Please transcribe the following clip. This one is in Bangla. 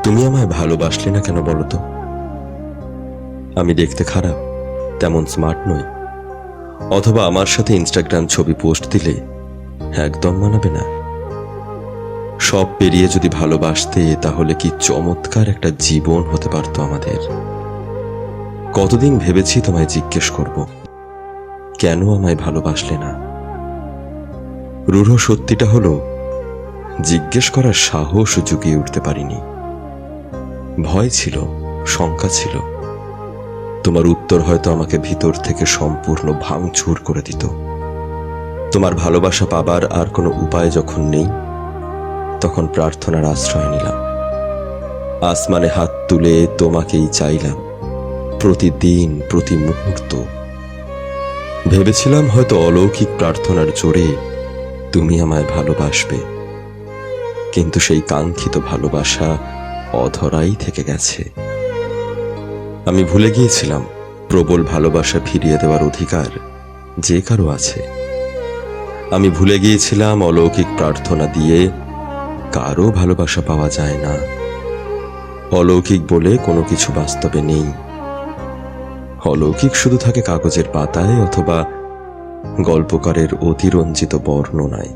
তুমি আমায় ভালোবাসলে না কেন বলো তো? আমি দেখতে খারাপ, তেমন স্মার্ট নই, অথবা আমার সাথে ইনস্টাগ্রাম ছবি পোস্ট দিলে একদম মানাবে না? সব পেরিয়ে যদি ভালোবাসতে, তাহলে কি চমৎকার একটা জীবন হতে পারতো আমাদের। কতদিন ভেবেছি তোমায় জিজ্ঞেস করব, কেন আমায় ভালোবাসলে না। রূঢ় সত্যিটা হলো, জিজ্ঞেস করার সাহস জুগিয়ে উঠতে পারিনি। ভয় ছিল, শঙ্কা ছিল। তোমার উত্তর হয়তো আমাকে ভিতর থেকে সম্পূর্ণ ভাঙচুর করে দিত। তোমার ভালোবাসা পাবার আর কোনো উপায় যখন নেই, তখন প্রার্থনার আশ্রয় নিলাম। আসমানে হাত তুলে তোমাকেই চাইলাম, প্রতিদিন, প্রতি মুহূর্ত। ভেবেছিলাম হয়তো অলৌকিক প্রার্থনার জোরে তুমি আমায় ভালোবাসবে, কিন্তু সেই কাঙ্ক্ষিত ভালোবাসা অধরাই থেকে গেছে। আমি ভুলে গিয়েছিলাম প্রবল ভালোবাসা ফিরিয়ে দেওয়ার অধিকার যে কারো আছে। আমি ভুলে গিয়েছিলাম অলৌকিক প্রার্থনা দিয়ে কারো ভালোবাসা পাওয়া যায় না। অলৌকিক বলে কোনো কিছু বাস্তবে নেই। অলৌকিক শুধু থাকে কাগজের পাতায় অথবা গল্পকারের অতিরঞ্জিত বর্ণনায়।